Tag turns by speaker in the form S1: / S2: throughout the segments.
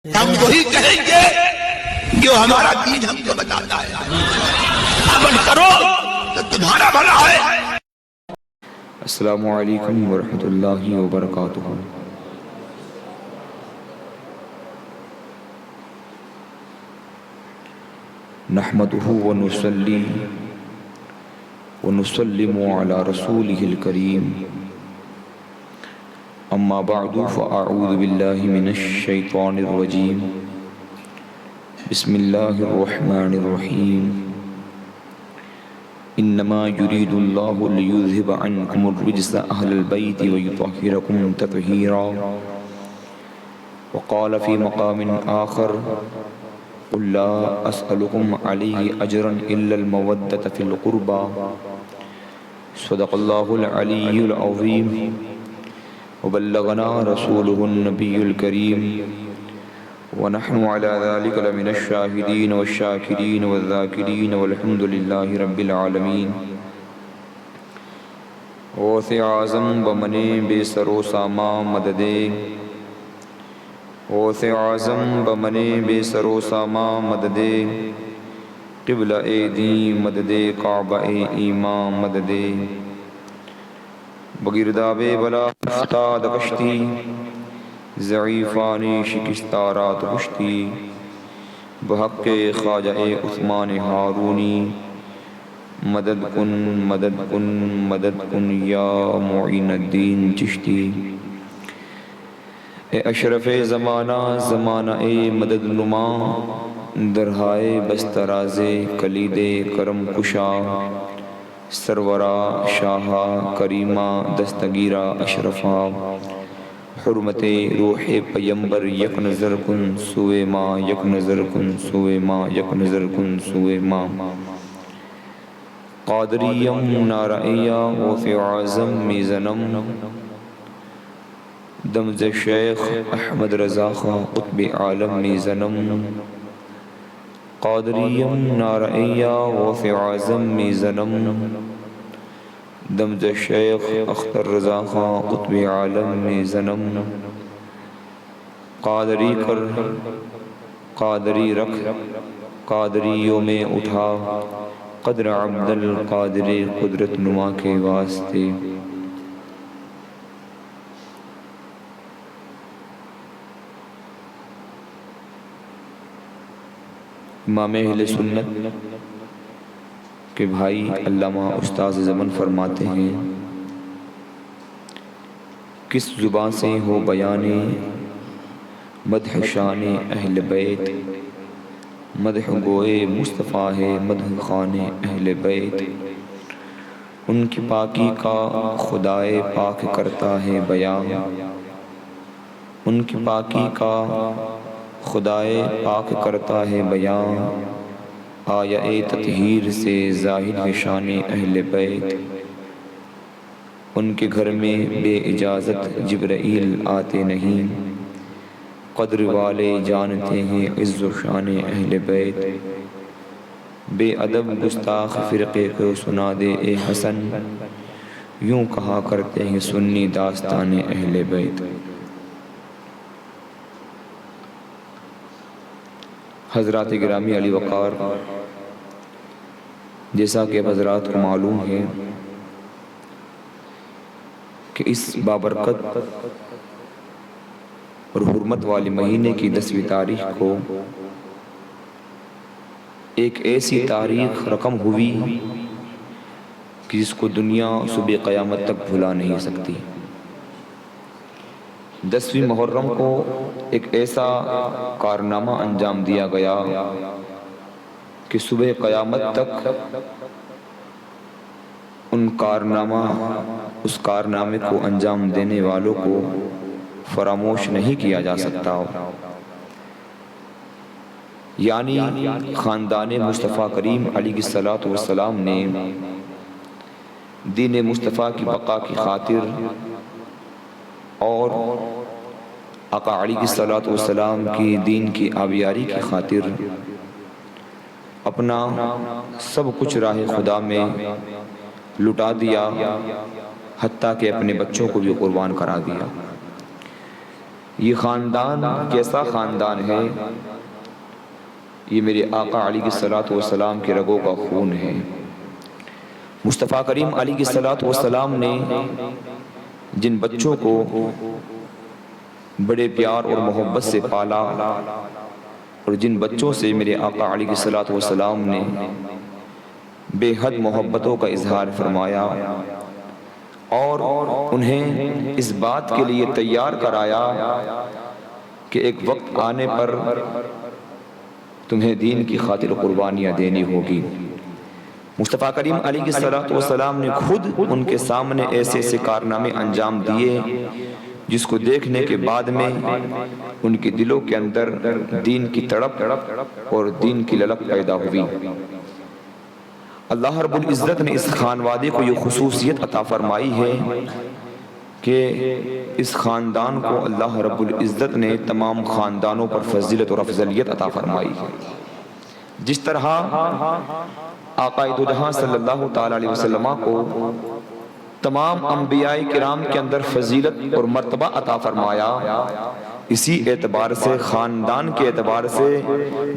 S1: ہم وہی کہیں گے جو ہمارا دین ہم کو بتاتا ہے. عمل کرو تو تمہارا بھلا ہے.
S2: السلام علیکم ورحمۃ اللہ وبرکاتہ. نحمده ونصلي ونسلم على رسوله الكريم. اما بعد فاعوذ بالله من الشيطان الرجيم. بسم الله الرحمن الرحيم. انما يريد الله ليذهب عنكم الرجس اهل البيت ويطهركم تطهيرا. وقال في مقام آخر قل لا اسألكم عليه اجرا الا المودة في القربى. صدق الله العلي العظيم وبلغنا رسوله النبي الكريم ونحن على ذلك لمن الشاهدين والشاكرين والذاكرين والحمد لله رب العالمين. غوث اعظم بمنے بے سر و ساما مددے. غوث اعظم بمنے بے سر و ساما مددے. قبلہ دین مددے کعبہ ایمان مددے. بگرداب بلا افتاد کشتی ضعیفانی شکستارات کشتی. بحق خواجہ عثمان ہارونی مدد کن مدد کن مدد کن یا معین الدین چشتی. اے اشرف زمانہ زمانہ اے مدد نما درہائے بستراز کلید کرم کشا. سرورا شاہا کریمہ دستگیرہ اشرفا. حرمت روح پیمبر یک نظر کن سوئے ماں یک نظر کن سوئے ماں یک نظر کن سوئے ماں. قادریم نارائیہ غوث اعظم میزنم. دمز شیخ احمد رضا خان قطب عالم میزنم. قادریم نارائیہ غوث اعظم میزنم. دمز شیخ اختر رضا خان قطب عالم میزنم. قادری کر قادری رکھ قادریوں میں اٹھا. قدر عبد القادر قدرت نما کے واسطے. امام اہل سنت کے بھائی علامہ استاذ زمن فرماتے ہیں کس زبان سے ہو بیان مدح شان اہل بیت. مدح گوئے مصطفیٰ ہے مدح خان اہل بیت. ان کی پاکی کا خدائے پاک کرتا ہے بیان. ان کی پاکی کا خدائے پاک کرتا ہے بیان. آیا تطہیر سے ظاہر ہے شان اہل بیت. ان کے گھر میں بے اجازت جبرائیل آتے نہیں. قدر والے جانتے ہیں عز و شان اہل بیت. بے ادب گستاخ فرقے کو سنا دے اے حسن. یوں کہا کرتے ہیں سنی داستان اہل بیت. حضرات گرامی علی وقار، جیسا کہ حضرات کو معلوم ہے کہ اس بابرکت اور حرمت والے مہینے کی 10ویں تاریخ کو ایک ایسی تاریخ رقم ہوئی کہ جس کو دنیا صبح قیامت تک بھلا نہیں سکتی. 10ویں محرم کو ایک ایسا کارنامہ انجام دیا گیا کہ صبح قیامت تک اس کارنامے کو انجام دینے والوں کو فراموش نہیں کیا جا سکتا. یعنی خاندان مصطفیٰ کریم علیہ الصلاۃ والسلام نے دین مصطفیٰ کی بقا کی خاطر اور آقا علیہ الصلاۃ والسلام کی دین کی آبیاری کی خاطر اپنا سب کچھ راہ خدا میں لٹا دیا، حتیٰ کہ اپنے بچوں کو بھی قربان کرا دیا. یہ خاندان کیسا خاندان ہے؟ یہ میرے آقا علیہ الصلوۃ والسلام کے رگوں کا خون ہے۔ مصطفیٰ کریم علیہ الصلوۃ والسلام نے جن بچوں کو بڑے پیار اور محبت سے پالا، اور جن بچوں سے میرے آقا علیہ الصلوۃ والسلام نے بے حد محبتوں کا اظہار فرمایا اور انہیں اس بات کے لیے تیار کرایا کہ ایک وقت آنے پر تمہیں دین کی خاطر قربانیاں دینی ہوگی، مصطفیٰ کریم علیہ الصلوۃ والسلام نے خود ان کے سامنے ایسے ایسے کارنامے انجام دیے جس کو دیکھنے کے بعد میں ان کے دلوں کے اندر دین کی تڑپ اور دین کی للک پیدا ہوئی۔ اللہ رب العزت نے اس خانوادے کو یہ خصوصیت عطا فرمائی ہے کہ اس خاندان کو اللہ رب العزت نے تمام خاندانوں پر فضیلت اور افضلیت عطا فرمائی ہے۔ جس طرح آقا دو جہاں صلی اللہ تعالی علیہ وسلم کو تمام انبیاء کرام کے اندر فضیلت اور مرتبہ عطا فرمایا، اسی اعتبار سے خاندان کے اعتبار سے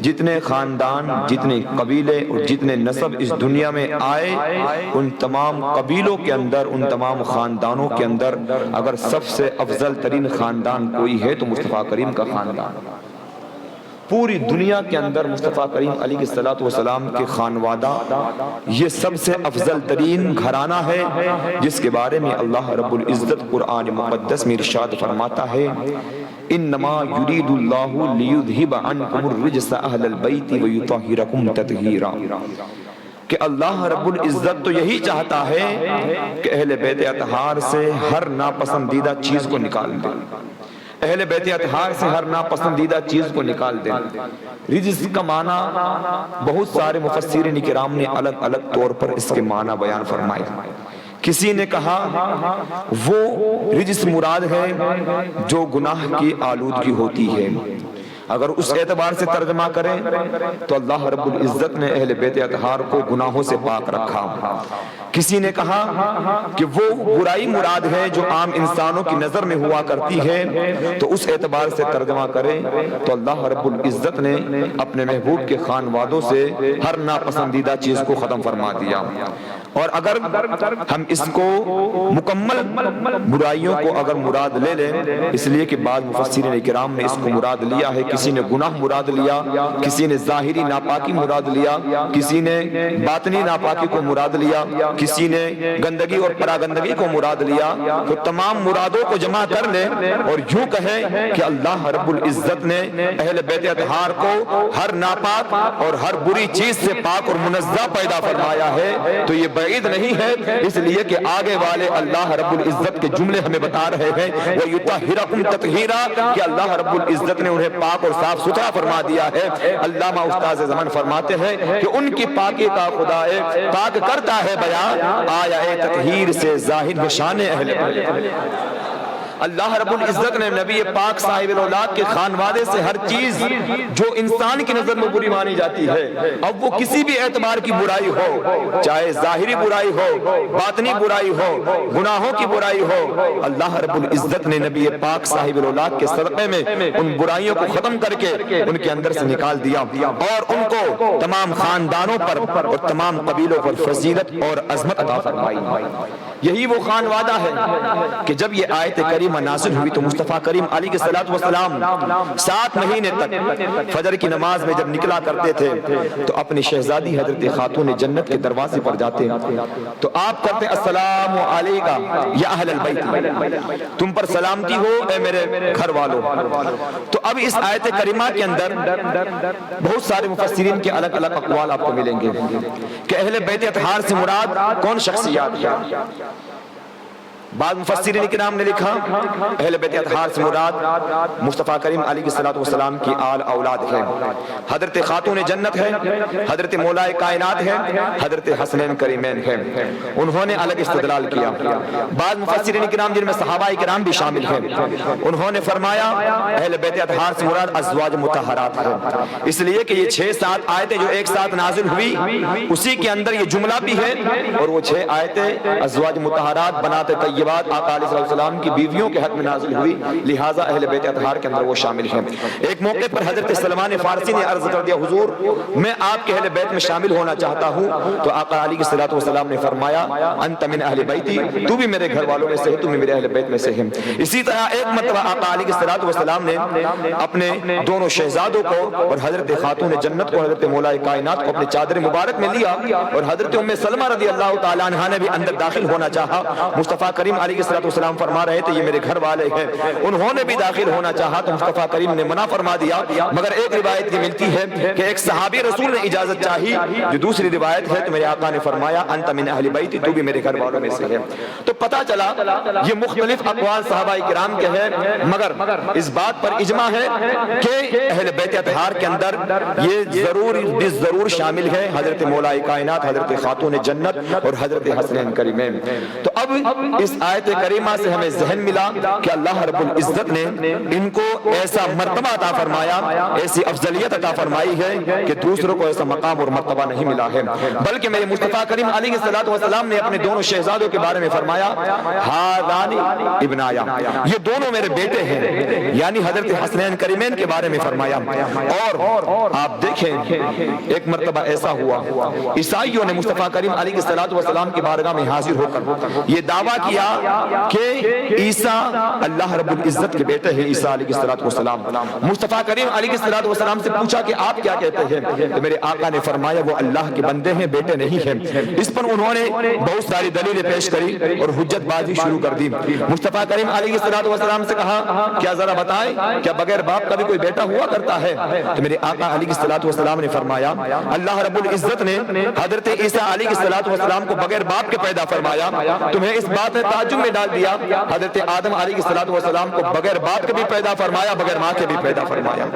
S2: جتنے خاندان، جتنے قبیلے اور جتنے نسب اس دنیا میں آئے، ان تمام قبیلوں کے اندر، ان تمام خاندانوں کے اندر اگر سب سے افضل ترین خاندان کوئی ہے تو مصطفیٰ کریم کا خاندان۔ پوری دنیا کے اندر مصطفیٰ کریم علیہ الصلوۃ والسلام کے خانوادہ یہ سب سے افضل ترین گھرانہ ہے، جس کے بارے میں اللہ رب العزت قرآن مقدس میں ارشاد فرماتا ہے انما یرید اللہ لیذہب عنکم الرجس اہل البیت ویطہرکم تطہیرا، کہ اللہ رب العزت تو یہی چاہتا ہے کہ اہل بیت اطہار سے ہر ناپسندیدہ چیز کو نکال دے، اہل بیت اطہار سے ہر ناپسندیدہ چیز کو نکال دیں۔ رجس کا معنی بہت سارے مفسرین کرام نے الگ الگ طور پر اس کے معنی بیان فرمائے۔ کسی نے کہا وہ رجس مراد ہے جو گناہ کی آلودگی ہوتی ہے، اگر اس اعتبار سے ترجمہ کریں تو اللہ رب العزت نے اہل بیت اطہار کو گناہوں سے پاک رکھا۔ کسی نے کہا کہ وہ برائی مراد ہے جو عام انسانوں کی نظر میں ہوا کرتی ہے، تو اس اعتبار سے ترجمہ کریں تو اللہ رب العزت نے اپنے محبوب کے خانوادوں سے ہر ناپسندیدہ چیز کو ختم فرما دیا۔ اور اگر ہم اس کو مکمل برائیوں کو اگر مراد لے لیں، اس لیے کہ بعض مفسرین کرام نے اس کو مراد لیا ہے، کسی نے گناہ مراد لیا، کسی نے ظاہری ناپاکی مراد لیا، کسی نے باطنی ناپاکی کو مراد لیا، کسی نے گندگی اور پراگندگی کو مراد لیا، تو تمام مرادوں کو جمع کر لیں اور یوں کہیں کہ اللہ رب العزت نے اہل بیت اطہار کو ہر ناپاک اور ہر بری چیز سے پاک اور منزہ پیدا فرمایا ہے، تو یہ بعید نہیں ہے، اس لیے کہ آگے والے اللہ رب العزت کے جملے ہمیں بتا رہے ہیں وَيُطَهِّرَكُمْ تَطْهِيرًا، کہ اللہ رب العزت نے انہیں پاک اور صاف ستھرا فرما دیا ہے۔ علامہ استاذ زمان فرماتے ہیں کہ ان کی پاکی کا خدا پاک کرتا ہے بیان، آیا تطہیر سے ظاہر ہے شان اہل بیت۔ اللہ رب العزت نے نبی پاک صاحب الاولاد کے خانوادے سے ہر چیز جو انسان کی نظر میں بری مانی جاتی ہے، اب وہ کسی بھی اعتبار کی برائی ہو، چاہے ظاہری برائی ہو، باطنی برائی ہو، گناہوں کی برائی ہو، اللہ رب العزت نے نبی پاک صاحب الاولاد کے صدقے میں ان برائیوں کو ختم کر کے ان کے اندر سے نکال دیا اور ان کو تمام خاندانوں پر اور تمام قبیلوں پر فضیلت اور عظمت عطا فرمائی۔ یہی وہ خانوادہ ہے کہ جب یہ آیت کریمہ نازل ہوئی تو مصطفیٰ کریم علیہ الصلوۃ والسلام 7 مہینے تک فجر کی نماز میں جب نکلا کرتے تھے تو اپنی شہزادی حضرت خاتون جنت کے دروازے پر جاتے تو آپ کرتے السلام علیکہ یا اہل البیت، تم پر سلامتی ہو اے میرے گھر والوں۔ تو اب اس آیت کریمہ کے اندر بہت سارے مفسرین کے الگ الگ اقوال آپ کو ملیں گے کہ اہل بیت اطہار سے مراد کون شخصیات ہیں۔ بعض مفسرین کرام نے لکھا اہل بیت اطہار سے مراد مصطفیٰ کریم علیہ الصلوۃ والسلام کی آل اولاد ہے، حضرت خاتون جنت ہے، حضرت مولائے کائنات ہے، حضرت حسنین کریمین ہے، انہوں نے الگ استدلال کیا۔ بعض مفسرین کرام جن میں صحابہ کرام بھی شامل ہیں، انہوں نے فرمایا اہل بیت اطہار سے مراد ازواج مطہرات ہے، اس لیے کہ یہ 6-7 آیتیں جو ایک ساتھ نازل ہوئی اسی کے اندر یہ جملہ بھی ہے، اور وہ 6 آیتیں ازواج مطہرات بنات طیبات بعد آقا علیہ السلام کی بیویوں کے حق میں نازل ہوئی، لہٰذا اہل بیت اطہار کے اندر وہ شامل ہیں۔ ایک موقع پر حضرت سلمان فارسی نے عرض کر دیا حضور میں آپ کے اہل بیت میں شامل ہونا چاہتا ہوں، تو آقا علیہ السلام نے فرمایا انت من اہل بیتی، تو بھی میرے گھر والوں میں سے ہے، تم بھی میرے اہل بیت میں سے ہیں۔ اسی طرح ایک مرتبہ آقا علیہ السلام نے اپنے دونوں شہزادوں کو اور حضرت خاتون جنت کو، حضرت مولا کائنات کو اپنے چادر مبارک میں لیا، اور حضرت ام سلمہ رضی اللہ تعالی عنہا نے بھی اندر داخل ہونا چاہا۔ مصطفیٰ کریم علیہ السلام فرما رہے تھے یہ میرے گھر والے ہیں، انہوں نے بھی داخل ہونا چاہا تو مصطفیٰ کریم نے منع فرما دیا، مگر ایک روایت یہ ملتی ہے کہ ایک صحابی رسول نے اجازت چاہی، جو دوسری روایت ہے تو میرے آقا نے فرمایا انت من اہل بیتی، تو بھی میرے گھر والوں میں سے ہے۔ تو پتہ چلا یہ مختلف اقوال صحابہ کرام کے ہیں، مگر اس بات پر اجماع ہے کہ اہل بیت اطہار کے اندر یہ ضرور شامل ہے حضرت مولا کائنات، حضرت خاتون جنت اور حضرت حسنین کریمین۔ تو اب اس آیت کریمہ سے ہمیں ذہن ملا کہ اللہ رب العزت نے ان کو ایسا مرتبہ عطا فرمایا، ایسی افضلیت عطا فرمائی ہے کہ دوسروں کو ایسا مقام اور مرتبہ نہیں ملا ہے، بلکہ میرے مصطفیٰ کریم علیہ السلام نے اپنے دونوں شہزادوں کے بارے میں فرمایا ہذان ابنایا، یہ دونوں میرے بیٹے ہیں، یعنی حضرت حسنین کریمین کے بارے میں فرمایا۔ اور آپ دیکھیں ایک مرتبہ ایسا ہوا عیسائیوں نے مصطفیٰ کریم علیہ السلام کی بارگاہ میں حاضر ہو کر یہ دعویٰ کیا کہ عیسیٰ اللہ رب العزت کے بیٹے ہیں، عیسیٰ علیہ السلام۔ مصطفیٰ کریم علیہ السلام سے پوچھا کہ آپ کیا کہتے ہیں؟ تو میرے آقا نے فرمایا وہ اللہ کے بندے ہیں، بیٹے نہیں ہیں۔ اس پر انہوں نے بہت ساری دلیلیں پیش کری اور حجت بازی شروع کر دی۔ مصطفیٰ کریم علیہ السلام سے کہا کیا ذرا بتائیں کیا بغیر باپ کا بھی کوئی بیٹا ہوا کرتا ہے؟ تو میرے آقا علیہ السلام نے فرمایا اللہ رب العزت نے حضرت عیسیٰ علیہ السلام کو بغیر باپ کے پیدا فرمایا، تمہیں اس بات نے تعجب میں ڈال دیا حضرت آدم علیہ السلام کو بغیر باپ کے بھی پیدا فرمایا، بغیر ماں کے بھی پیدا فرمایا۔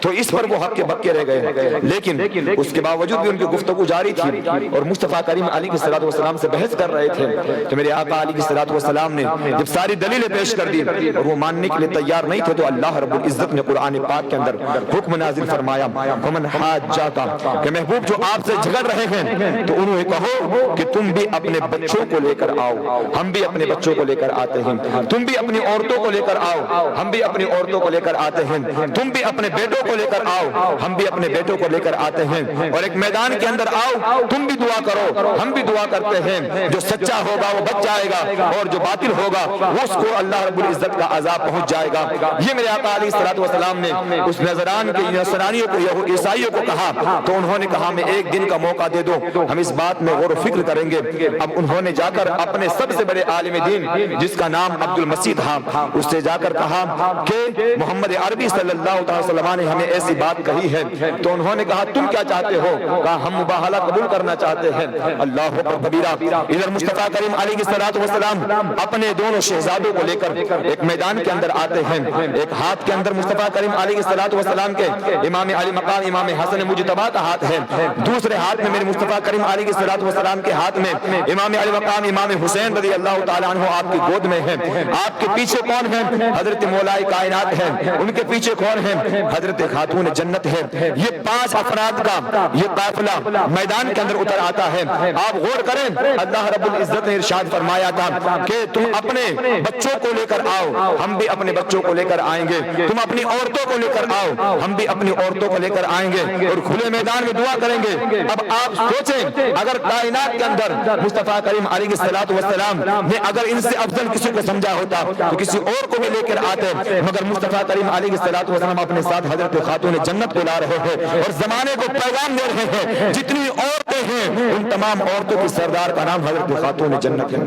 S2: تو اس پر وہ حق کے بکے رہ گئے، لیکن اس کے باوجود بھی ان کی گفتگو جاری تھی اور مصطفیٰ کریم علیہ السلام سے بحث کر رہے تھے۔ تو میرے آقا علیہ السلام نے جب ساری دلیلیں پیش کر دی اور وہ ماننے کے لیے تیار نہیں تھے تو اللہ رب العزت نے قرآن پاک کے اندر حکم نازل فرمایا ومن حاجاک، کہ محبوب جو آپ سے جھگڑ رہے ہیں تو انہیں کہو کہ تم بھی اپنے بچوں کو لے کر آؤ، ہم بھی اپنے بچوں کو لے کر آتے ہیں، تم بھی اپنی عورتوں کو لے کر آؤ، ہم بھی اپنی عورتوں کو لے کر آتے ہیں، تم بھی اپنے بیٹوں کو لے کر آؤ، ہم بھی اپنے بیٹوں کو لے کر آتے ہیں، اور ایک میدان کے اندر آؤ، تم بھی دعا کرو، ہم بھی دعا کرتے ہیں، جو سچا ہوگا وہ بچ جائے گا اور جو باطل ہوگا اس کو اللہ رب العزت کا عذاب پہنچ جائے گا۔ یہ میرے آقا علیہ السلام نے اس نظران کے نصرانیوں کو عیسائیوں کو کہا تو انہوں نے کہا میں ایک دن کا موقع دے دو، ہم اس بات میں غور و فکر کریں گے۔ اب انہوں نے جا کر اپنے سب سے بڑے عالم دین جس کا نام عبد المسیح تھا اس سے جا کر کہا کہ محمد عربی صلی اللہ علیہ وسلم نے ہمیں ایسی بات کہی ہے، تو انہوں نے کہا تم کیا چاہتے ہو؟ کہا ہم مباہلہ قبول کرنا چاہتے ہیں۔ اللہ اکبر کبیرہ۔ ادھر مصطفیٰ کریم علیہ السلام اپنے دونوں شہزادوں کو لے کر ایک میدان کے اندر آتے ہیں، ایک ہاتھ کے اندر مصطفیٰ کریم علیہ السلام کے امام علی مقام امام حسن مجتبی کا ہاتھ ہے، دوسرے ہاتھ میں میرے مصطفیٰ کریم علیہ السلام کے ہاتھ میں امام علی مقام امام حسین رضی اللہ تعالیٰ عنہ آپ کی گود میں ہے۔ آپ کے پیچھے کون ہے؟ حضرت مولا کائنات ہے، ان کے پیچھے کون ہے؟ حضرت خاتون جنت ہے۔ یہ 5 افراد کا یہ قافلہ میدان کے اندر اتر آتا ہے۔ آپ غور کریں اللہ رب العزت نے ارشاد فرمایا تھا کہ تم اپنے بچوں کو لے کر آؤ، ہم بھی اپنے بچوں کو لے کر آئیں گے، تم اپنی عورتوں کو لے کر آؤ، ہم بھی اپنی عورتوں کو لے کر آئیں گے اور کھلے میدان میں دعا کریں گے۔ اب آپ سوچیں اگر کائنات کے اندر مصطفیٰ کریم علیہ السلام نے اگر ان سے افضل کسی کو سمجھا ہوتا تو کسی اور کو بھی لے کر آتے، مگر مصطفیٰ کریم علیہ السلام اپنے ساتھ حضرت خاتون جنت کو لا رہے ہیں اور زمانے کو پیغام دے رہے ہیں جتنی عورتیں ہیں ان تمام عورتوں کی سردار کا نام حضرت خاتون جنت ہے۔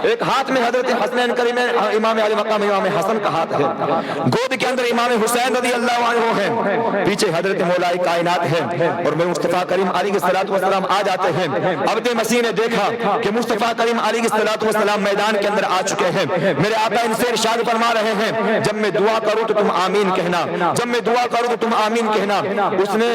S2: ایک ہاتھ میں حضرت حسنین کریم امام علی مقام امام حسن کا ہاتھ ہے، گود کے اندر امام حسین رضی اللہ عنہ ہے، پیچھے حضرت مولا کائنات ہے، اور میں مصطفیٰ کریم علیہ السلام آ جاتے ہیں۔ عبد مسیح نے دیکھا کہ مصطفیٰ کریم علیہ السلام میدان کے اندر آ چکے ہیں، میرے آقا ان سے ارشاد فرما رہے ہیں جب میں دعا کروں تو تم آمین کہنا، جب میں دعا کروں تو تم آمین کہنا۔ اس نے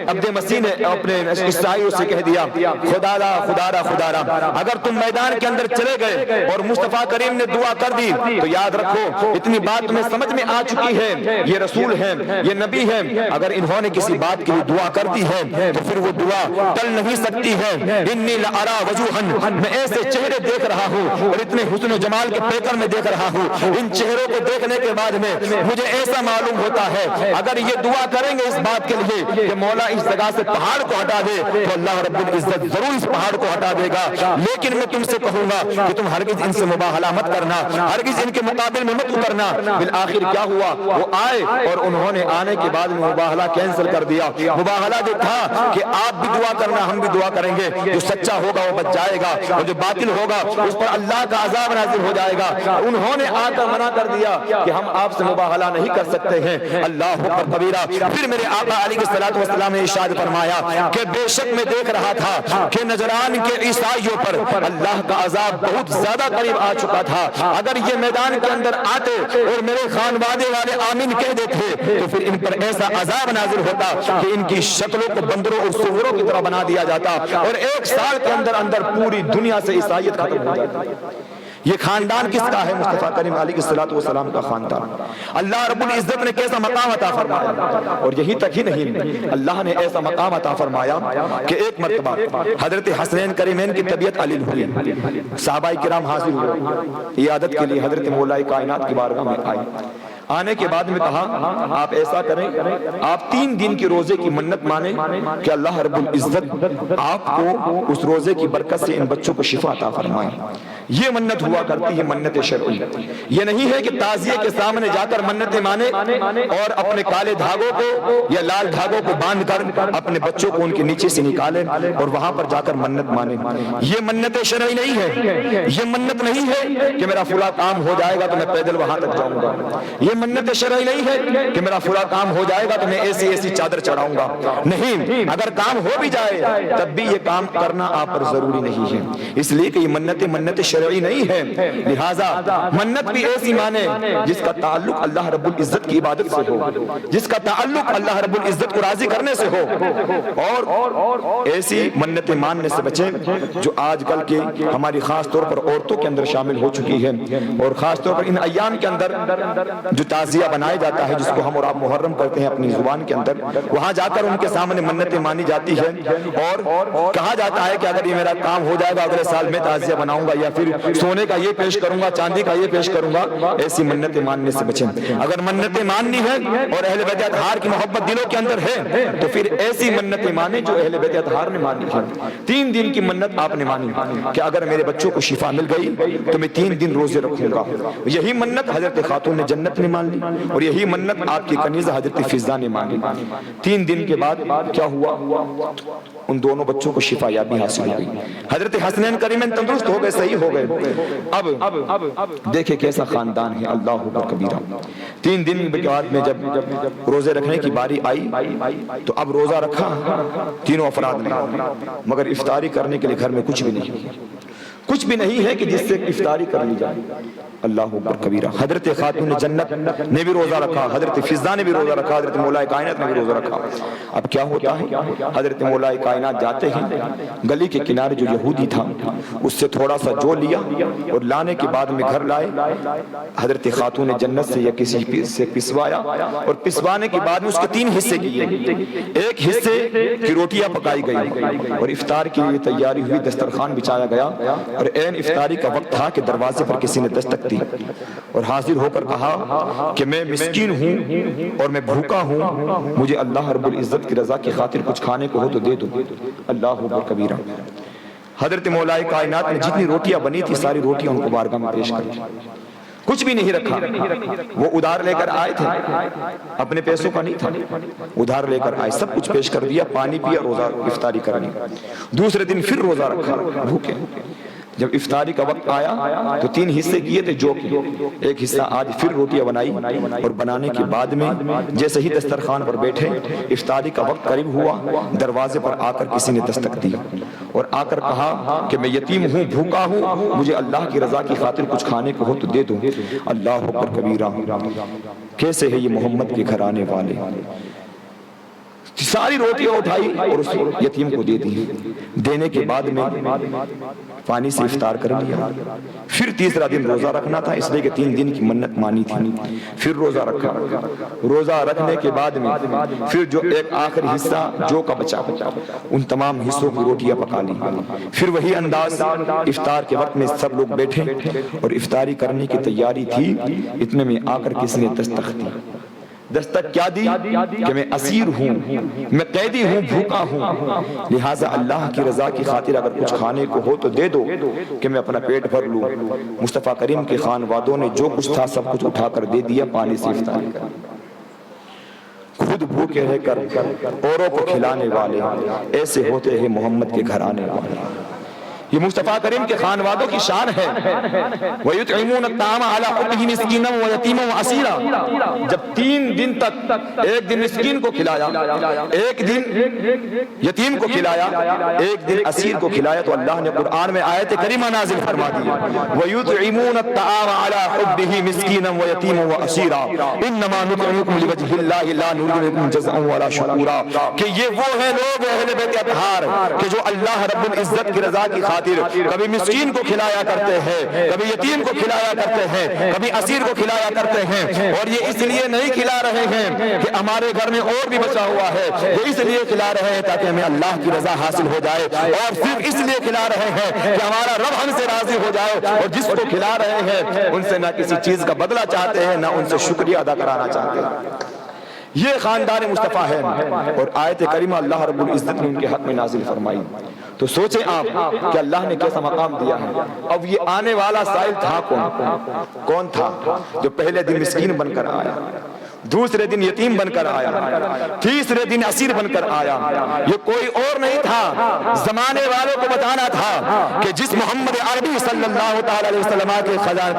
S2: عبد مسیح نے اپنے عیسائیوں سے کہہ دیا خدا را خدا را خدا را، اگر تم میدان کے اندر چلے گئے
S3: گئے اور مصطفیٰ کریم نے دعا کر دی تو یاد رکھو اتنی بات تمہیں سمجھ میں آ چکی ہے، یہ رسول ہیں، یہ نبی ہیں، اگر انہوں نے کسی بات کے لیے دعا کر دی ہے تو پھر وہ دعا ٹل نہیں سکتی ہے۔ انی لارا وجوہا، میں ایسے چہرے دیکھ رہا ہوں اور اتنے حسن و جمال کے پیکر میں دیکھ رہا ہوں، ان چہروں کو دیکھنے کے بعد میں مجھے ایسا معلوم ہوتا ہے اگر یہ دعا کریں گے اس بات کے لیے کہ مولا اس جگہ سے پہاڑ کو ہٹا دے تو اللہ رب العزت ضرور اس پہاڑ کو ہٹا دے گا، لیکن میں تم سے کہوں گا کہ تم ہرگز ان سے مباہلہ مت کرنا، ہرگز ان کے مقابل میں مت اترنا۔ بالآخر کیا ہوا، وہ آئے اور انہوں نے آنے کے بعد مباہلہ کینسل کر دیا۔ مباہلہ جو تھا کہ آپ بھی دعا کرنا ہم بھی دعا کریں گے، جو سچا ہوگا وہ بچ جائے گا اور جو باطل ہوگا اس پر اللہ کا عذاب نازل ہو جائے گا، انہوں نے آ کر منع کر دیا کہ ہم آپ سے مباہلہ نہیں کر سکتے ہیں۔ اللہ اکبر کبیرہ۔ پھر میرے آقا علیہ الصلوۃ والسلام نے ارشاد فرمایا کہ بے شک میں دیکھ رہا تھا کہ نجران کے عیسائیوں پر اللہ کا عذاب بہت زیادہ قریب آ چکا تھا، اگر یہ میدان کے اندر آتے اور میرے خانوادے والے آمین کہہ دیتے تو پھر ان پر ایسا عذاب نازل ہوتا کہ ان کی شکلوں کو بندروں اور سوروں کی طرح بنا دیا جاتا اور ایک سال کے اندر اندر پوری دنیا سے عیسائیت ختم ہو جاتی۔ یہ خاندان کس کا ہے؟ مصطفیٰ کریم علیہ الصلوۃ والسلام کا خاندان۔ اللہ رب العزت نے کیسا مقام عطا فرمایا، اور یہی تک ہی نہیں، اللہ نے ایسا مقام عطا فرمایا کہ ایک مرتبہ حضرت حسنین کریمین کی طبیعت علیل ہوئی، صحابہ کرام حاضر ہوئے عیادت کے لیے، حضرت مولا کائنات کی بارگاہ میں آئے۔ آنے کے بعد میں کہا آپ ایسا کریں، آپ 3 دن کے روزے کی منت مانیں کہ اللہ رب العزت آپ کو اس روزے کی برکت سے ان بچوں کو شفا عطا فرمائے۔ یہ منت ہوا کرتی ہے، منت شرعی۔ یہ نہیں ہے کہ تعزیے کے سامنے جا کر منتیں مانے اور اپنے کالے دھاگوں کو یا لال دھاگوں کو باندھ کر اپنے بچوں کو ان کے نیچے سے نکالیں اور وہاں پر جا کر منت مانے۔ یہ منت شرعی نہیں ہے، یہ منت نہیں ہے کہ میرا فلاں کام ہو جائے گا تو میں پیدل وہاں تک جاؤں گا، یہ منت شرعی نہیں ہے کہ میرا فلاں کام ہو جائے گا تو میں ایسی ایسی چادر چڑھاؤں گا، نہیں، اگر کام ہو بھی جائے تب بھی یہ کام کرنا آپ پر ضروری نہیں ہے، اس لیے کہ یہ منت شرعی نہیں ہے۔ لہٰذا منت بھی ایسی مانے جس کا تعلق اللہ رب العزت کی عبادت سے ہو، جس کا تعلق اللہ رب العزت کو راضی کرنے سے ہو، اور ایسی منتیں ماننے سے بچیں جو آج کل کے ہماری خاص طور پر عورتوں کے اندر شامل ہو چکی ہے، اور خاص طور پر ان ایام کے اندر جو تعزیہ بنایا جاتا ہے جس کو ہم اور آپ محرم کرتے ہیں اپنی زبان کے اندر، وہاں جا کر ان کے سامنے منتیں مانی جاتی ہے اور کہا جاتا ہے کہ اگر یہ میرا کام ہو جائے گا اگلے سال میں تعزیہ بناؤں گا یا پھر سونے کا یہ پیش کروں گا، چاندی کا یہ پیش کروں گا۔ ایسی منتیں ماننے سے بچیں۔ اگر منتیں ماننی ہے اور اہل بیت اطہار کی محبت دلوں کے اندر ہے تو پھر ایسی منتیں مانیں جو اہل بیت اطہار نے مانی ہے۔ 3 دن کی منت آپ نے مانی کہ اگر میرے بچوں کو شفا مل گئی تو میں 3 دن روزے رکھوں گا۔ یہی منت حضرت خاتون نے جنت نے مان لی اور یہی منت آپ کی کنیزہ حضرت فضہ نے مانی۔ 3 دن کے بعد کیا ہوا، ان دونوں بچوں کو شفا یابی حاصل ہو گئی، حضرت حسنین کریمین تندرست ہو گئے، صحیح ہو گئے۔ اب دیکھیں کیسا خاندان ہے، اللہ اکبر کبیرہ۔ 3 دن کے بعد میں جب روزے رکھنے کی باری آئی تو اب روزہ رکھا تینوں افراد نے، مگر افطاری کرنے کے لیے گھر میں کچھ بھی نہیں ہے کہ جس سے افطاری کر لی جائے۔ اللہ اکبر کبیرہ۔ حضرت خاتون جنت نے بھی روزہ رکھا، حضرت فضہ نے بھی روزہ رکھا، حضرت مولا کائنات نے بھی روزہ رکھا۔ اب کیا ہوتا ہے، حضرت مولا کائنات جاتے ہیں، گلی کے کنارے جو یہودی تھا اس سے تھوڑا سا جو لیا اور لانے کے بعد میں گھر لائے، حضرت خاتون جنت سے یا کسی سے پسوایا اور پسوانے کے بعد میں اس کے 3 حصے کیے۔ ایک حصے کی روٹیاں پکائی گئی اور افطار کے لیے تیاری ہوئی، دسترخوان بچھایا گیا اور عین افطاری کا وقت تھا کہ دروازے پر کسی نے دستک دی اور حاضر ہو کر کہا کہ میں مسکین ہوں اور میں بھوکا ہوں، مجھے اللہ رب العزت کی رضا کی خاطر کچھ کھانے کو ہو تو دے دو۔ اللہ اکبر کبیرہ۔ حضرت مولا کائنات نے جتنی روٹیاں بنی تھی ساری روٹیاں ان کو بارگاہ میں پیش کر دی، کچھ بھی نہیں رکھا۔ وہ ادھار لے کر آئے تھے، اپنے پیسوں کا نہیں تھا، ادھار لے کر آئے، سب کچھ پیش کر دیا، پانی پیا، روزہ افطاری کرنی۔ دوسرے دن پھر روزہ رکھا بھوکے۔ جب افطاری کا وقت آیا تو 3 حصے کیے تھے جو کہ ایک حصہ آج پھر روٹیاں بنائی اور بنانے کے بعد میں جیسے ہی دسترخوان پر بیٹھے افطاری کا وقت قریب ہوا، دروازے پر آ کر کسی نے دستک دی اور آ کر کہا کہ میں یتیم ہوں، بھوکا ہوں، مجھے اللہ کی رضا کی خاطر کچھ کھانے کو ہو تو دے دو۔ اللہ اکبر کبیرہ۔ کیسے ہے یہ محمد کے گھرانے والے، ساری روٹیاں اٹھائی اور اس یتیم کو دے دی. دینے کے بعد میں پانی سے افطار کر لیا. پھر تیسرا دن روزہ رکھنا تھا اس لیے کہ 3 دن کی منت مانی تھی. پھر روزہ رکھا. روزہ رکھنے کے بعد میں پھر جو ایک آخری حصہ جو کا بچا ان تمام حصوں کی روٹیاں پکا لی. پھر وہی انداز افطار کے وقت میں سب لوگ بیٹھے اور افطاری کرنے کی تیاری تھی. اتنے میں آ کر کسی نے دستک دی. دستک کیا دی کہ میں اسیر ہوں, میں قیدی ہوں, بھوکا ہوں, لہٰذا اللہ کی رضا کی خاطر اگر کچھ کھانے کو ہو تو دے دو کہ میں اپنا پیٹ بھر لوں. مصطفیٰ کریم کے خانوادوں نے جو کچھ تھا سب کچھ اٹھا کر دے دیا. پانی سے افطار کر خود بھوکے رہ کر اوروں کو کھلانے والے ایسے ہوتے ہیں محمد کے گھر آنے والے. یہ مصطفیٰ کریم کے خانوادوں کی شان ہے. وَيُطْعِمُونَ الطَّعَامَ عَلَىٰ حُبِّهِ مِسْكِينًا وَيَتِيمًا وَأَسِيرًا. جب 3 دن تک ایک دن مسکین کو کھلایا, ایک دن یتیم کو کھلایا, ایک دن اسیر کو کھلایا, تو اللہ نے قرآن میں آیت کریمہ نازل فرما دی وَيُطْعِمُونَ الطَّعَامَ عَلَىٰ حُبِّهِ مِسْكِينًا وَيَتِيمًا وَأَسِيرًا إِنَّمَا نُطْعِمُكُمْ لِوَجْهِ اللَّهِ لَا نُرِيدُ مِنكُمْ جَزَاءً وَلَا شُكُورًا. کہ یہ وہ ہیں لوگ اہل بیت اطہار کہ جو اللہ رب العزت کی رضا کی خاطر کبھی مسکین کو کھلایا کرتے ہیں, کبھی یتیم کو کھلایا کرتے ہیں, کبھی اسیر کو کھلایا کرتے ہیں. اور یہ اس لیے نہیں کھلا رہے ہیں کہ ہمارے گھر میں اور بھی بچا ہوا ہے, وہ اس لیے کھلا رہے ہیں تاکہ ہمیں اللہ کی رضا حاصل ہو جائے, اور صرف اس لیے کھلا رہے ہیں کہ ہمارا رب ہم سے راضی ہو جائے. اور جس کو کھلا رہے ہیں ان سے نہ کسی چیز کا بدلہ چاہتے ہیں نہ ان سے شکریہ ادا کرانا چاہتے ہیں. یہ خاندان مصطفیٰ ہے. اور آیت کریمہ اللہ رب العزت نے ان کے حق میں نازل فرمائی. تو سوچیں آپ کہ اللہ نے کیسا مقام دیا ہے. اب یہ آنے والا سائل تھا کون تھا؟ جو پہلے دن مسکین بن کر آیا, دوسرے دن یتیم بن کر آیا, تیسرے دن اسیر بن کر آیا. یہ کوئی اور نہیں تھا, زمانے والوں کو بتانا تھا کہ جس محمد عربی صلی اللہ تعالی علیہ وسلم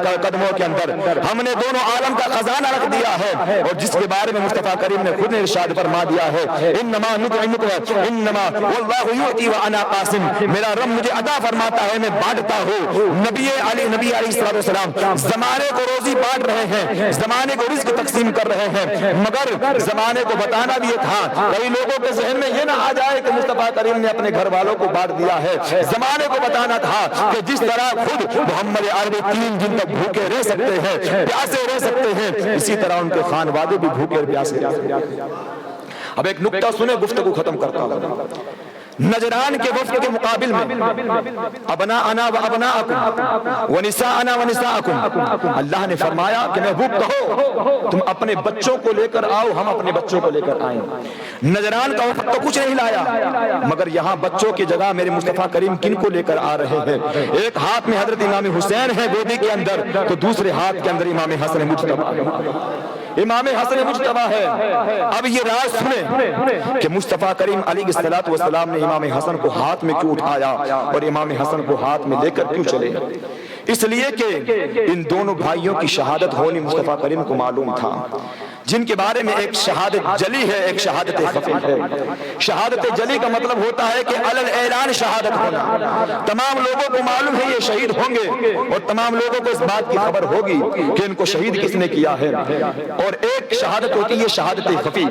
S3: کے قدموں کے اندر ہم نے دونوں عالم کا خزانہ رکھ دیا ہے, اور جس کے بارے میں مصطفیٰ کریم نے خود نے ارشاد فرما دیا ہے انما نطعمکم انما واللہ یؤتی وانا قاسم. میرا رب مجھے عطا فرماتا ہے, میں بانٹتا ہوں. نبی علیہ السلام زمانے کو روزی بانٹ رہے ہیں, زمانے کو رزق تقسیم کر رہے ہیں, مگر زمانے کو بتانا بھی یہ تھا. کئی لوگوں کے ذہن میں یہ نہ آ جائے کہ مصطفیٰ کریم نے اپنے گھر والوں کو بانٹ دیا ہے. زمانے کو بتانا تھا کہ جس طرح خود محمد عربی 3 دن تک بھوکے رہ سکتے ہیں, پیاسے رہ سکتے ہیں, اسی طرح ان کے خانوادے بھی بھوکے اور پیاسے رہ سکتے ہیں. اب ایک نکتہ سنیں, گفتگو ختم کرتا ہوں. نجران کے وفد کے مقابل میں ابناءنا و ابناءکم و نساءنا و نساءکم, اللہ نے فرمایا کہ محبوب کہو تم اپنے بچوں کو لے کر آؤ, ہم اپنے بچوں کو لے کر آئیں. نجران کا وفد تو کچھ نہیں لایا, مگر یہاں بچوں کی جگہ میرے مصطفیٰ کریم کن کو لے کر آ رہے ہیں؟ ایک ہاتھ میں حضرت امام حسین ہے گودی کے اندر, تو دوسرے ہاتھ کے اندر امام حسن مجتبی ہے. امام حسن مجتبی ہے. اب یہ راز سنیں کہ مصطفیٰ کریم علیہ الصلوۃ والسلام نے امام حسن کو ہاتھ میں کیوں اٹھایا اور امام حسن کو ہاتھ میں لے کر کیوں چلے؟ اس لیے کہ ان دونوں بھائیوں کی شہادت ہونی مصطفیٰ کریم کو معلوم تھا, جن کے بارے میں ایک شہادت جلی ہے, ایک شہادت خفی ہے. شہادت جلی کا مطلب ہوتا ہے کہ علل اعلان شہادت ہونا, تمام لوگوں کو معلوم ہے یہ شہید ہوں گے, اور تمام لوگوں کو اس بات کی خبر ہوگی کہ ان کو شہید کس نے کیا ہے. اور ایک شہادت ہوتی ہے شہادت خفی,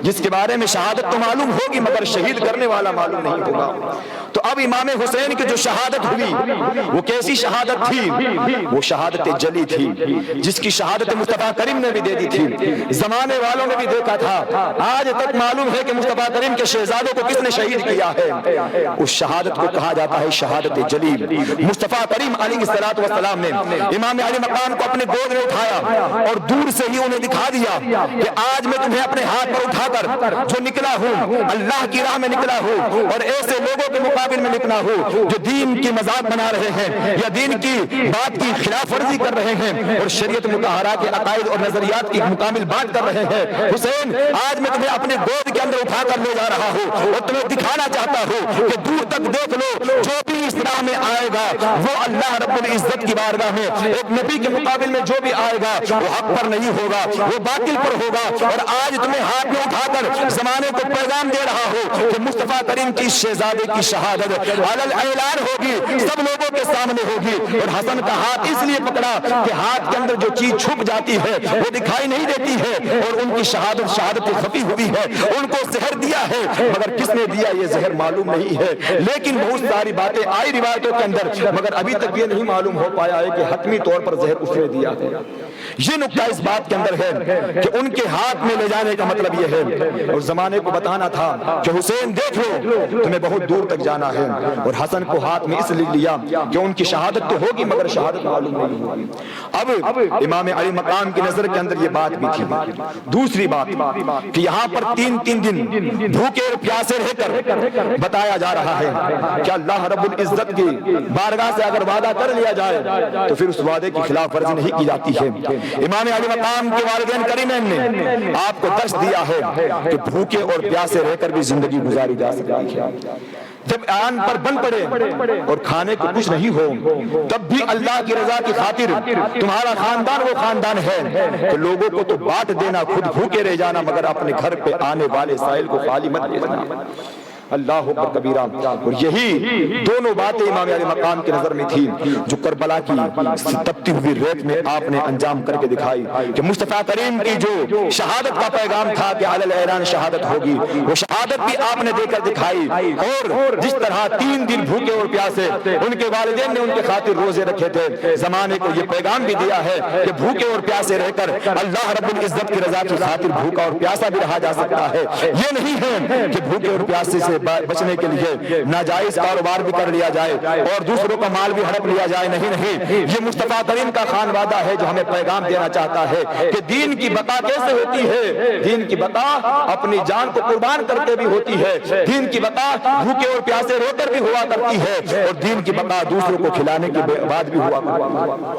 S3: جس کے بارے میں شہادت تو معلوم ہوگی مگر شہید کرنے والا معلوم نہیں ہوگا. تو اب امام حسین کی جو شہادت ہوئی وہ کیسی شہادت تھی؟ وہ شہادت جلی تھی, جس کی شہادت مصطفیٰ کریم نے بھی دے دی تھی, زمانے والوں نے بھی دیکھا تھا. آج تک معلوم ہے کہ مصطفیٰ کریم کے شہزادوں کو کس نے شہید کیا ہے. اس شہادت کو کہا جاتا ہے شہادت جلی. مصطفیٰ کریم علیہ الصلوۃ والسلام نے امام علی مقام کو اپنے گود میں اٹھایا اور دور سے ہی انہیں دکھا دیا کہ آج میں تمہیں اپنے ہاتھ پر اٹھا کر جو نکلا ہوں اللہ کی راہ میں نکلا ہوں, اور ایسے لوگوں کے مقابل میں نکلا ہوں جو دین کی مذاق بنا رہے ہیں یا دین کی بات کی خلاف ورزی کر رہے ہیں اور شریعت مطہرہ کے عقائد اور نظریات کی مکمل بات کر رہے ہیں. حسین, آج میں تمہیں اپنے گود کے اندر اٹھا کر لے جا رہا ہوں اور تمہیں دکھانا چاہتا ہوں کہ دور تک دیکھ لو, جو بھی اس راہ میں آئے گا وہ اللہ رب العزت کی بارگاہ میں ایک نبی کے مقابل میں جو بھی آئے گا وہ حق پر نہیں ہوگا, وہ باطل پر ہوگا. اور آج تمہیں ہاتھ میں اٹھا کر زمانے کو پیغام دے رہا ہوں کہ مصطفیٰ کریم کی شہزادے کی شہادت علل اعلان ہوگی, سب لوگوں کے سامنے ہوگی. اور حسن کا ہاتھ اس لیے پکڑا کہ ہاتھ کے اندر جو چیز چھپ جاتی ہے وہ دکھائی نہیں دیتی ہے, ہے اور ان کی شہادت خفی ہوئی ہے، ان کو زہر دیا ہے، مگر کس نے دیا یہ زہر معلوم نہیں ہے، لیکن بہت ساری باتیں آئی روایتوں کے اندر، مگر ابھی تک یہ نہیں معلوم ہو پایا ہے کہ حتمی طور پر زہر اس نے دیا ہے۔ یہ نکتہ اس بات کے اندر ہے کہ ان کے ہاتھ میں لے جانے کا مطلب یہ ہے، اور زمانے کو بتانا تھا کہ حسین دیکھ لو تمہیں بہت دور تک جانا ہے، اور حسن کو ہاتھ میں اس لیے لیا کہ ان کی شہادت تو ہوگی مگر شہادت معلوم نہیں ہوگی۔ اب امام علی مقام کی نظر کے اندر یہ بات بھی تھی۔ دوسری بات کہ یہاں پر تین دن بھوکے اور پیاسے رہ کر بتایا جا رہا ہے کہ اللہ رب العزت کی بارگاہ سے اگر وعدہ کر لیا جائے تو پھر اس وعدے کی خلاف ورزی نہیں کی جاتی ہے۔ امام علی مقام کے والدین کریمین نے آپ کو درس دیا ہے کہ بھوکے اور پیاسے رہ کر بھی زندگی گزاری جا سکتی ہے۔ جب آن پر بن پڑے اور کھانے کو کچھ نہیں ہو تب بھی اللہ کی رضا کی خاطر تمہارا خاندان وہ خاندان ہے کہ لوگوں کو تو بانٹ دینا، خود بھوکے رہ جانا، مگر اپنے گھر پہ آنے والے سائل کو خالی مت بھیجنا۔ اللہ اکبر کبیرہ۔ اور یہی دونوں باتیں امام علی مقام کی نظر میں تھی جو کربلا کی تپتی ہوئی ریت میں آپ نے انجام کر کے دکھائی کہ مصطفیٰ کریم کی جو شہادت کا پیغام تھا کہ علی الاعلان شہادت ہوگی، وہ شہادت بھی آپ نے دے کر دکھائی۔ اور جس طرح 3 دن بھوکے اور پیاسے ان کے والدین نے ان کے خاطر روزے رکھے تھے، زمانے کو یہ پیغام بھی دیا ہے کہ بھوکے اور پیاسے رہ کر اللہ رب العزت کی رضا کی خاطر بھوکا اور پیاسا بھی رہا جا سکتا ہے۔ یہ نہیں ہے کہ بھوکے اور پیاسے سے بچنے کے لیے ناجائز کاروبار بھی کر لیا جائے اور دوسروں کا مال بھی ہڑپ لیا جائے، نہیں، یہ مصطفیٰ کریم کا خان وعدہ ہے جو ہمیں پیغام دینا چاہتا ہے کہ دین کی بقا کیسے ہوتی ہے؟ دین کی بقا اپنی جان کو قربان کرتے بھی ہوتی ہے، دین کی بقا بھوکے اور پیاسے رو کر بھی ہوا کرتی ہے، اور دین کی بقا دوسروں کو کھلانے کے بعد بھی ہوا کرتی ہے۔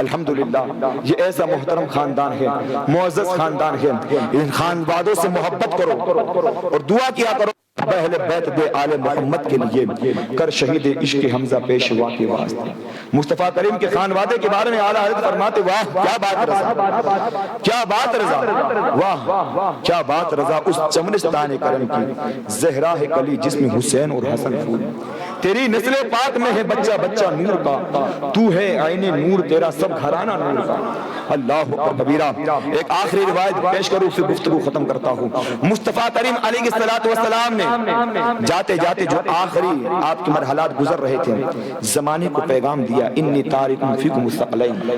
S3: الحمدللہ یہ ایسا محترم خاندان ہے، معزز خاندان ہے۔ ان خاندانوں سے محبت کرو اور دعا کیا کرو اہل بیت دے آل محمد کے لیے، کر شہید عشق حمزہ پیشوا کے واسطے۔ مصطفیٰ کریم کے خانوادے کے بارے میں اعلیٰ حضرت فرماتے واہ کیا بات رضا، کیا بات رضا، واہ کیا بات رضا، اس چمنستان کرم کی زہرا ہے کلی جس میں حسین اور حسن پھول، تیری نسل پاک میں ہے بچہ بچہ نور کا، تو ہے عین نور تیرا سب گھرانہ نور کا۔ اللہ اکبر کبیرہ۔ ایک آخری روایت پیش کروں پھر گفتگو ختم کرتا ہوں۔ مصطفیٰ کریم علیہ السلام نے جاتے جاتے جو آخری آپ کے مرحلات گزر رہے تھے، زمانے کو پیغام دیا انی تارک فیکم الثقلین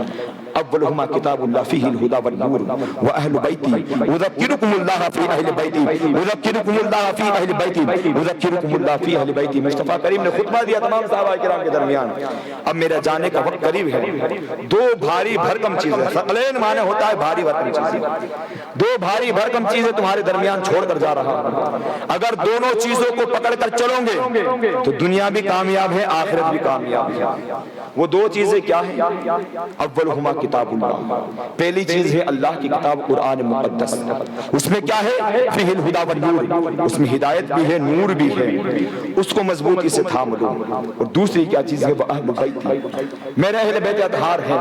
S3: اولہما کتاب اللہ فیہ الہدی والنور واہل بیتی اذکرکم اللہ فی اہل بیتی اذکرکم اللہ فی اہل بیتی اذکرکم اللہ فی اہل بیتی۔ مصطفیٰ کریم نے خطبہ دیا تمام صحابہ کرام کے درمیان، اب میرا جانے کا وقت قریب ہے، 2 بھاری بھرکم چیزیں، ثقلین معنی ہوتا ہے بھاری بھرکم چیزیں، 2 بھاری بھرکم چیزیں تمہارے درمیان چھوڑ کر جا رہا ہوں، اگر دونوں چیزوں کو پکڑ کر چلو گے تو دنیا بھی کامیاب ہے آخرت بھی کامیاب ہے۔ وہ 2 چیزیں کیا ہیں؟ اولہما کتاب اللہ، پہلی چیز ہے اللہ کی کتاب قرآن مقدس، اس میں کیا ہے؟ فیہ الہدی والنور، اس میں ہدایت بھی ہے نور بھی ہے، اس کو مضبوطی سے تھام لو۔ اور دوسری کیا چیز ہے؟ وہ اہل بیتی، میرے اہل بیت اطہار ہیں۔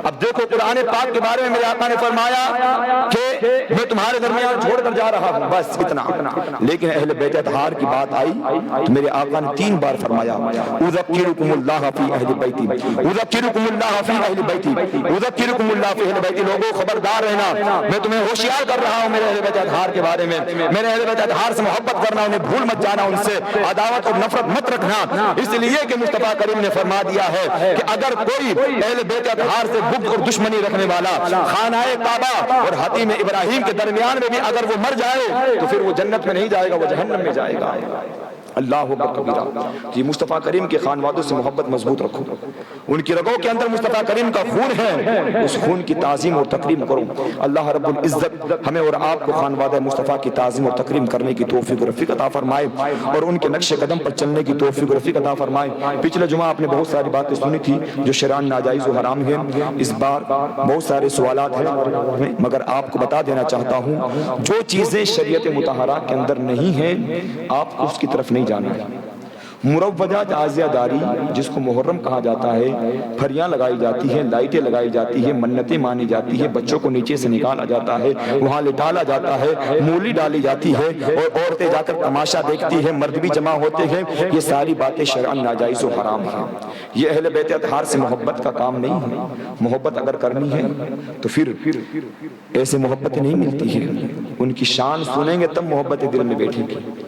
S3: اب دیکھو قرآن پاک کے بارے میں میرے آقا نے فرمایا کہ میں تمہارے درمیان چھوڑ کر جا رہا ہوں، بس اتنا، لیکن اہل بیت اطہار کی بات آئی تو میرے آقا نے 3 بار فرمایا اذکرکم اللہ فی اہل بیتی اذکرکم اللہ فی اہل بیتی اذکرکم اللہ فی اہل بیتی۔ لوگوں خبردار رہنا، میں تمہیں ہوشیار کر رہا ہوں میرے اہل بیت اطہار کے بارے میں، میرے اہل بیت اطہار سے محبت کرنا، انہیں بھول مت جانا، ان سے عداوت اور نفرت مت رکھنا، اس لیے کہ مصطفیٰ کریم نے فرما دیا ہے کہ اگر کوئی اہل بیت اطہار سے بغض اور دشمنی رکھنے والا خانہ کعبہ اور حتیم ابراہیم کے درمیان میں بھی اگر وہ مر جائے تو پھر وہ جنت میں نہیں جائے گا، وہ جہنم میں جائے گا۔ اللہ اکبر کبیرہ۔ جی مصطفیٰ کریم کے خانوادوں سے محبت مضبوط رکھو، ان کی رگوں کے اندر مصطفیٰ کریم کا خون ہے، اس خون کی تعظیم اور تکریم کرو۔ اللہ رب العزت ہمیں اور آپ کو خانوادہ مصطفیٰ کی تعظیم اور تکریم کرنے کی توفیق و رفیق عطا فرمائے اور ان کے نقش قدم پر چلنے کی توفیق و رفیق عطا فرمائے۔ پچھلے جمعہ آپ نے بہت ساری باتیں سنی تھی جو شرعاً ناجائز و حرام ہیں، اس بار بہت سارے سوالات ہیں، مگر آپ کو بتا دینا چاہتا ہوں جو چیزیں شریعت مطہرہ کے اندر نہیں ہیں آپ اس کی طرف نہیں جانا ہے، مروجہ تعزیہ داری جس کو محرم کہا جاتا ہے، پھریاں لگائی جاتی ہیں، لائٹیں لگائی جاتی ہیں، منتیں مانی جاتی ہیں، بچوں کو نیچے سے نکالا جاتا ہے، وہاں لٹالا جاتا ہے، مولی ڈالی جاتی ہے اور عورتیں جا کر تماشا دیکھتی ہیں، مرد بھی جمع ہوتے ہیں، یہ ساری باتیں شرعاً ناجائز و حرام ہیں۔ یہ اہل بیت اطہار سے محبت کا کام نہیں ہے۔ محبت اگر کرنی ہے تو پھر ایسے محبت نہیں ملتی ہے، ان کی شان سنیں گے تب محبت دل میں بیٹھے گی۔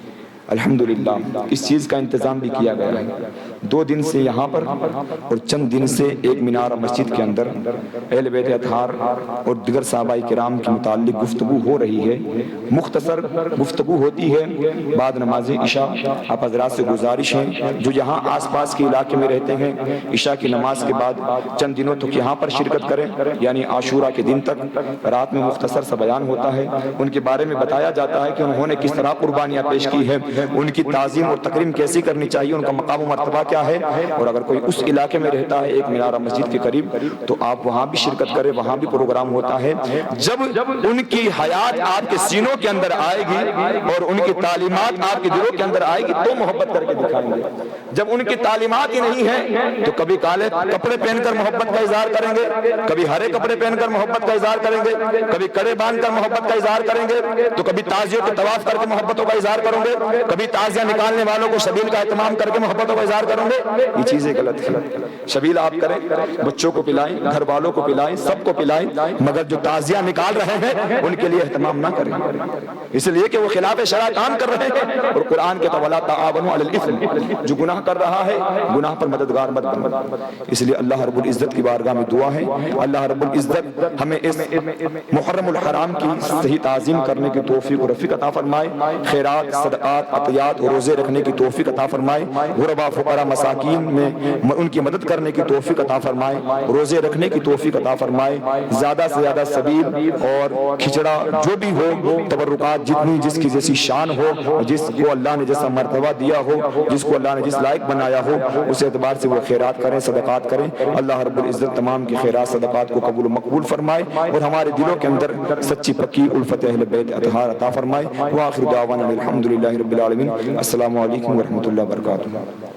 S3: الحمدللہ اس چیز کا انتظام بھی کیا گیا ہے۔ 2 دن سے یہاں پر اور چند دن سے ایک مینارہ مسجد کے اندر اہل بیت اطہار اور دیگر صحابہ کرام کے متعلق گفتگو ہو رہی ہے، مختصر گفتگو ہوتی ہے بعد نماز عشاء۔ آپ حضرات سے گزارش ہے جو یہاں آس پاس کے علاقے میں رہتے ہیں، عشاء کی نماز کے بعد چند دنوں تک یہاں پر شرکت کریں، یعنی عاشورہ کے دن تک رات میں مختصر سا بیان ہوتا ہے، ان کے بارے میں بتایا جاتا ہے کہ انہوں نے کس طرح قربانیاں پیش کی ہیں، ان کی تعظیم اور تکریم کیسی کرنی چاہیے، ان کا مقام و مرتبہ کیا ہے۔ اور اگر کوئی اس علاقے میں رہتا ہے ایک مینارہ مسجد کے قریب تو آپ وہاں بھی شرکت کریں، وہاں بھی پروگرام ہوتا ہے۔ جب ان کی حیات آپ کے سینوں کے اندر آئے گی اور ان کی تعلیمات آپ کے دلوں کے اندر آئے گی تو محبت کر کے دکھائیں گے۔ جب ان کی تعلیمات ہی نہیں ہیں تو کبھی کالے کپڑے پہن کر محبت کا اظہار کریں گے، کبھی ہرے کپڑے پہن کر محبت کا اظہار کریں گے، کبھی کڑے باندھ کر محبت کا اظہار کریں گے، تو کبھی تعزیوں کے طواف کر کے محبتوں کا اظہار کریں گے، کبھی تعزیہ نکالنے والوں کو شبیل کا اہتمام کر کے محبتوں کا اظہار کریں گے۔ یہ چیزیں غلط ہیں۔ شبیل آپ کریں، بچوں کو پلائیں، گھر والوں کو پلائیں، سب کو پلائیں، مگر جو تعزیہ نکال رہے ہیں ان کے لیے اہتمام نہ کریں، اس لیے کہ وہ خلاف شرع کام کر رہے ہیں۔ اور قرآن کے وَلَا تَعَاوَنُوا عَلَى الْإِثْمِ، جو گناہ کر رہا ہے گناہ پر مددگار مت بنو۔ اس لیے اللہ رب العزت کی بارگاہ میں دعا ہے اللہ رب العزت ہمیں اس محرم الحرام کی صحیح تعظیم کرنے کی توفیق و رفیق عطا فرمائے، خیرات، صدقات، عطیات اور روزے رکھنے کی توفیق عطا فرمائے، غربا، فقراء، مساکین میں ان کی مدد کرنے کی توفیق عطا فرمائے، روزے رکھنے کی توفیق عطا فرمائے، زیادہ سے زیادہ سبیل اور کھچڑا جو بھی ہو، تبرکات جتنی جس کی جیسی شان ہو، جس کو اللہ نے جیسا مرتبہ دیا ہو، جس کو اللہ نے جس لائق بنایا ہو، اس اعتبار سے وہ خیرات کریں، صدقات کریں۔ اللہ رب العزت تمام کی خیرات صدقات کو قبول و مقبول فرمائے اور ہمارے دلوں کے اندر سچی پکی الفت اہل بیت اطہار عطا فرمائے۔ وآخر دعوانا الحمدللہ رب العالمین۔ السلام علیکم ورحمۃ اللہ وبرکاتہ۔